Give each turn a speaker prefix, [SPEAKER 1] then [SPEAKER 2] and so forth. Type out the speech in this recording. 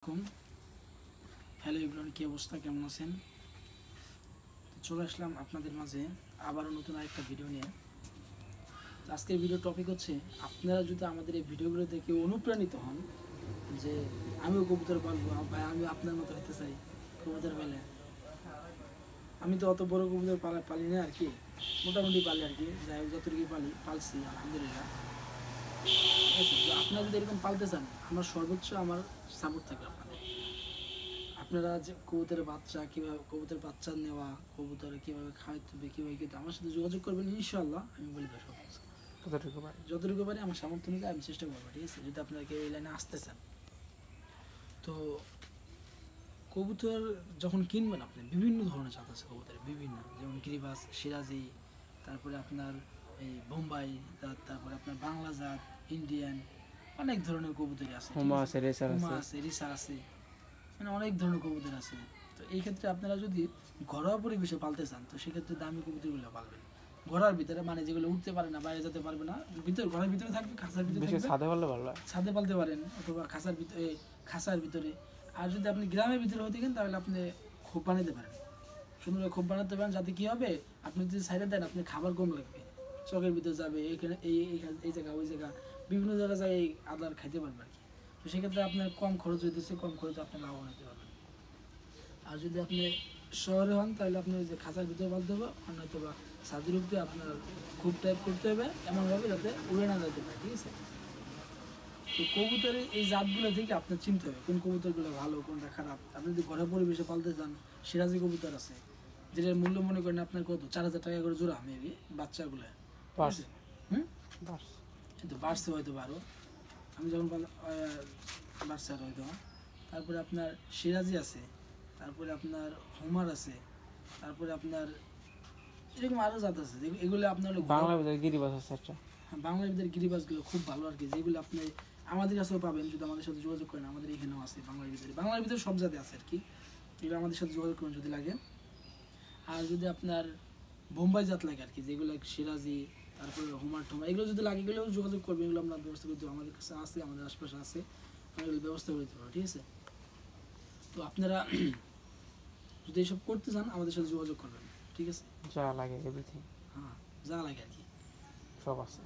[SPEAKER 1] আসসালামু আলাইকুম। Hello everyone, কি অবস্থা, কেমন আছেন? চলে আসলাম আপনাদের মাঝে আবারও নতুন আরেকটা ভিডিও নিয়ে। আজকের ভিডিও টপিক হচ্ছে, আপনারা যদি আমাদের এই ভিডিওগুলো দেখে অনুপ্রাণিত হন যে আমিও কবুতর পালবো, আমি আপনার মতো হতে চাই কবুতর পালে। আমি তো অত বড় কবুতর পালি না আর কি, মোটামুটি পালি আর কি, যাই হোক যতটুকু পালছি আলহামদুলিল্লাহ। ঠিক আছে, তো আপনারা যদি এরকম পালতে চান, আমার সর্বোচ্চ আমার সাপোর্ট থাকবে আপনাদের। আপনারা যে কবুতরের বাচ্চা কীভাবে, কবুতরের বাচ্চা নেওয়া, কবুতরে কীভাবে খাওয়াতে হবে, কীভাবে কী, আমার সাথে যোগাযোগ করবেন, ইনশাআল্লাহ আমি বলে দেবো সব কিছু। যতটুকু পারি আমার সামর্থ্য অনুযায়ী আমি চেষ্টা করবো। ঠিক আছে, যদি আপনারা কেউ এই লাইনে আসতে চান, তো কবুতর যখন কিনবেন আপনি বিভিন্ন ধরনের জাত আছে কবুতরের, বিভিন্ন, যেমন গিরিবাস, সিরাজি, তারপরে আপনার এই বোম্বাই জাত, তারপরে আপনার বাংলা জাত, ইন্ডিয়ান, অনেক ধরনের কবুতরই আছে। হুমা আছে, রেসার আছে, মানে অনেক ধরনের কবুতর আছে। তো এই ক্ষেত্রে আপনারা যদি ঘরোয়া পরিবেশে পালতে চান, তো সেক্ষেত্রে দামি কবুতরগুলো পালবেন ঘরের ভিতরে, মানে যেগুলো উঠতে পারে না, বাইরে যেতে পারবে না, ঘরের ভিতরে থাকবে, খাঁচার ভিতরে থাকবে, ছাদে পালতে পারেন, অথবা খাঁচার ভিতরে। আর যদি আপনি গ্রামের ভিতরে হতে গেন, তাহলে আপনি খোপ বানাতে পারেন, সুন্দর খোপ বানাতে পারেন, যাতে কি হবে, আপনি যদি সাইডে দেন, আপনি খাবার কম লাগবে, চকের ভিতরে যাবে, এখানে এই জায়গা ওই জায়গা, বিভিন্ন জায়গায় যায় এই আদার খাইতে পারবে আর কি। তো সেক্ষেত্রে আপনার কম খরচ হইতেছে, কম খরচে আপনি লাভবান হতে পারবেন। আর যদি আপনি শহরে হন, তাহলে আপনি ওই যে খাঁচার ভিতরে পালতে হবে, আর নয়তো বা ছাদের উপরে আপনার খুব টাইপ করতে হবে, এমনভাবে যাতে উড়ে না যেতে পারে। ঠিক আছে, তো কবুতরের এই জাতগুলো থেকে আপনার চিনতে হবে কোন কবুতরগুলো ভালো, কোনটা খারাপ। আপনি যদি ঘরের পরিবেশে পালতে চান, সিরাজি কবুতর আছে, যেটার মূল্য মনে করেন আপনার কত, 4,000 টাকা করে জোড়া মেবি বাচ্চাগুলো। কিন্তু বাড়ছে হয়তো আরও, আমি যখন বাড়ছে আর হয়তো। তারপরে আপনার সিরাজি আছে, তারপরে আপনার হোমার আছে, তারপরে আপনার এরকম আরও জাত আছে, এগুলো আপনার বাংলার ভিতরে গিরিবাস আছে। আচ্ছা, হ্যাঁ, বাংলার ভিতরে গিরিবাসগুলো খুব ভালো আর কি, যেগুলো আপনি আমাদের কাছেও পাবেন যদি আমাদের সাথে যোগাযোগ করেন। আমাদের এখানেও আছে বাংলার ভিতরে সব জাতি আছে আর কি, এগুলো আমাদের সাথে যোগাযোগ করেন যদি লাগে। আর যদি আপনার বোম্বাই জাত লাগে আর কি, যেগুলো সিরাজি, তারপরে হোমার টোমার, এগুলো যদি লাগে, এগুলো যোগাযোগ করবে, এগুলো আমরা ব্যবস্থা করতে হবে, আমাদের কাছে আছে, আমাদের আশপাশে আছে, আমরা এগুলো ব্যবস্থা করে দিতে পারবো। ঠিক আছে, তো আপনারা যদি এসব করতে চান, আমাদের সাথে যোগাযোগ করবেন। ঠিক আছে, যা লাগে এভরিথিং, হ্যাঁ যা লাগে আর কি সব আছে।